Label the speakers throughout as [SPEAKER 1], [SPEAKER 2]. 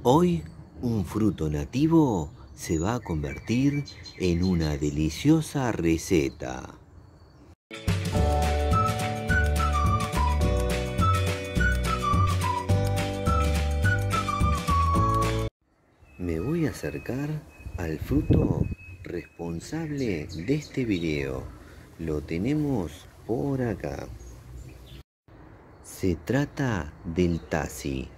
[SPEAKER 1] Hoy un fruto nativo se va a convertir en una deliciosa receta. Me voy a acercar al fruto responsable de este video. Lo tenemos por acá. Se trata del tazi.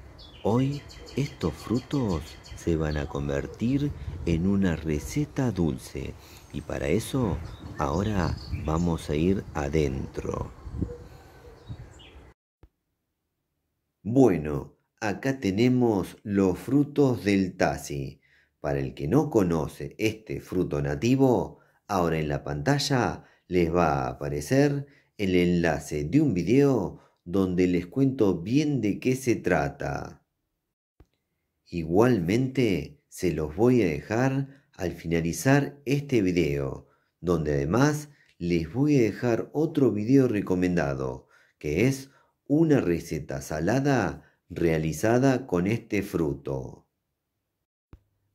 [SPEAKER 1] Hoy estos frutos se van a convertir en una receta dulce y para eso ahora vamos a ir adentro. Bueno, acá tenemos los frutos del tazi. Para el que no conoce este fruto nativo, ahora en la pantalla les va a aparecer el enlace de un video donde les cuento bien de qué se trata. Igualmente se los voy a dejar al finalizar este video, donde además les voy a dejar otro video recomendado, que es una receta salada realizada con este fruto.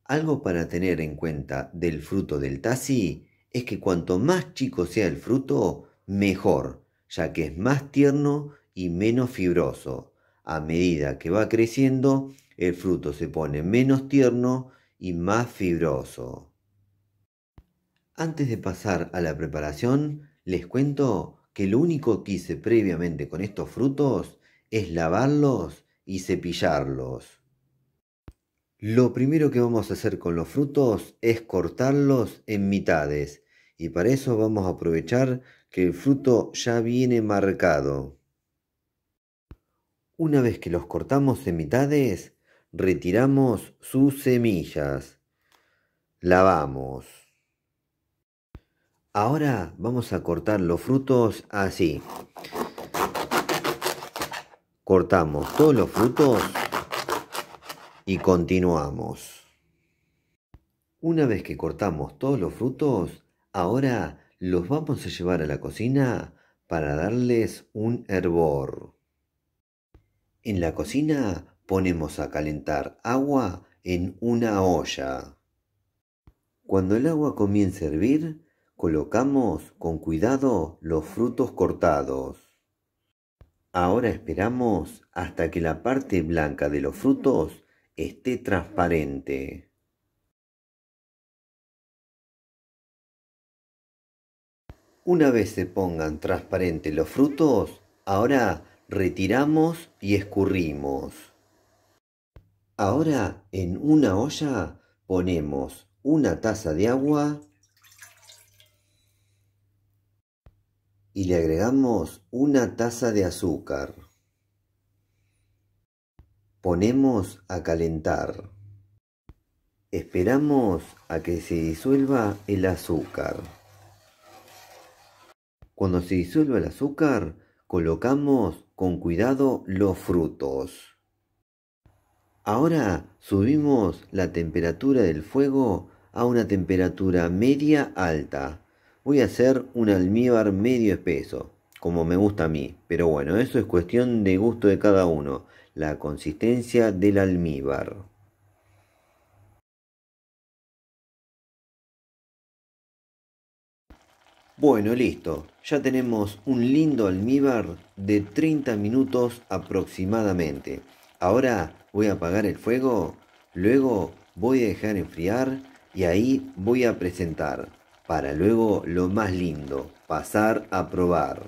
[SPEAKER 1] Algo para tener en cuenta del fruto del tazi es que cuanto más chico sea el fruto, mejor, ya que es más tierno y menos fibroso. A medida que va creciendo, el fruto se pone menos tierno y más fibroso. Antes de pasar a la preparación, les cuento que lo único que hice previamente con estos frutos es lavarlos y cepillarlos. Lo primero que vamos a hacer con los frutos es cortarlos en mitades y para eso vamos a aprovechar que el fruto ya viene marcado. Una vez que los cortamos en mitades, retiramos sus semillas. Lavamos. Ahora vamos a cortar los frutos así. Cortamos todos los frutos y continuamos. Una vez que cortamos todos los frutos, ahora los vamos a llevar a la cocina para darles un hervor. En la cocina ponemos a calentar agua en una olla. Cuando el agua comience a hervir, colocamos con cuidado los frutos cortados. Ahora esperamos hasta que la parte blanca de los frutos esté transparente. Una vez se pongan transparentes los frutos, ahora retiramos y escurrimos. Ahora en una olla ponemos una taza de agua y le agregamos una taza de azúcar. Ponemos a calentar. Esperamos a que se disuelva el azúcar. Cuando se disuelva el azúcar, colocamos con cuidado los frutos. Ahora subimos la temperatura del fuego a una temperatura media alta. Voy a hacer un almíbar medio espeso, como me gusta a mí, pero bueno, eso es cuestión de gusto de cada uno, la consistencia del almíbar. Bueno, listo. Ya tenemos un lindo almíbar de 30 minutos aproximadamente. Ahora voy a apagar el fuego, luego voy a dejar enfriar y ahí voy a presentar. Para luego lo más lindo, pasar a probar.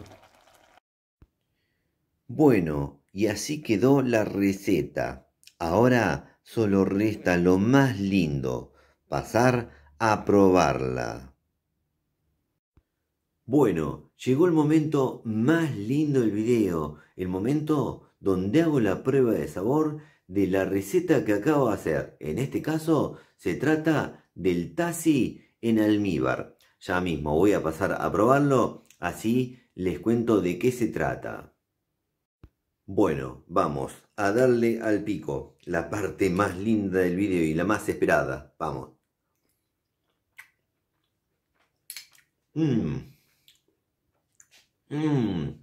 [SPEAKER 1] Bueno, y así quedó la receta. Ahora solo resta lo más lindo, pasar a probarla. Bueno, llegó el momento más lindo del video, el momento donde hago la prueba de sabor de la receta que acabo de hacer. En este caso se trata del tazi en almíbar. Ya mismo voy a pasar a probarlo, así les cuento de qué se trata. Bueno, vamos a darle al pico, la parte más linda del video y la más esperada. Vamos.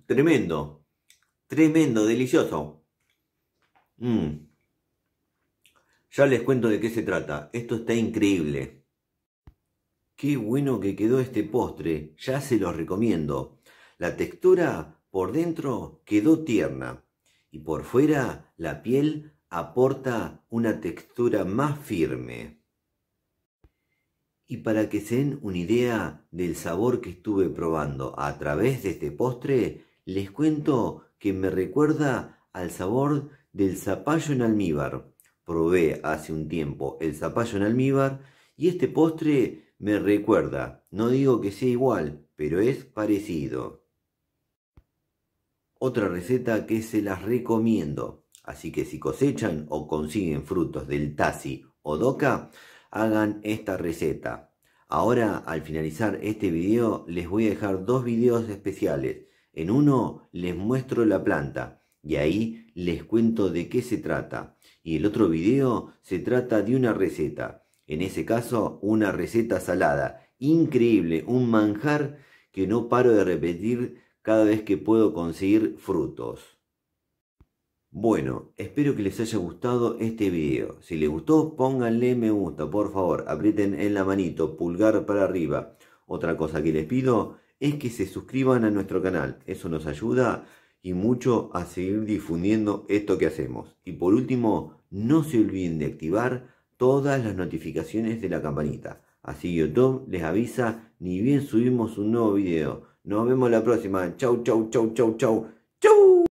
[SPEAKER 1] Tremendo, tremendo, delicioso. Ya les cuento de qué se trata. Esto está increíble. Qué bueno que quedó este postre. Ya se los recomiendo. La textura por dentro quedó tierna y por fuera la piel aporta una textura más firme. Y para que se den una idea del sabor que estuve probando a través de este postre, les cuento que me recuerda al sabor del zapallo en almíbar. Probé hace un tiempo el zapallo en almíbar y este postre me recuerda. No digo que sea igual, pero es parecido. Otra receta que se las recomiendo. Así que si cosechan o consiguen frutos del Tassi o Doca, hagan esta receta. Ahora, al finalizar este video, les voy a dejar dos videos especiales. En uno les muestro la planta y ahí les cuento de qué se trata. Y el otro video se trata de una receta. En ese caso, una receta salada. Increíble, un manjar que no paro de repetir cada vez que puedo conseguir frutos. Bueno, espero que les haya gustado este video. Si les gustó, pónganle me gusta, por favor, aprieten en la manito, pulgar para arriba. Otra cosa que les pido es que se suscriban a nuestro canal. Eso nos ayuda y mucho a seguir difundiendo esto que hacemos. Y por último, no se olviden de activar todas las notificaciones de la campanita. Así YouTube les avisa ni bien subimos un nuevo video. Nos vemos la próxima. Chau, chau, chau, chau, chau. ¡Chau!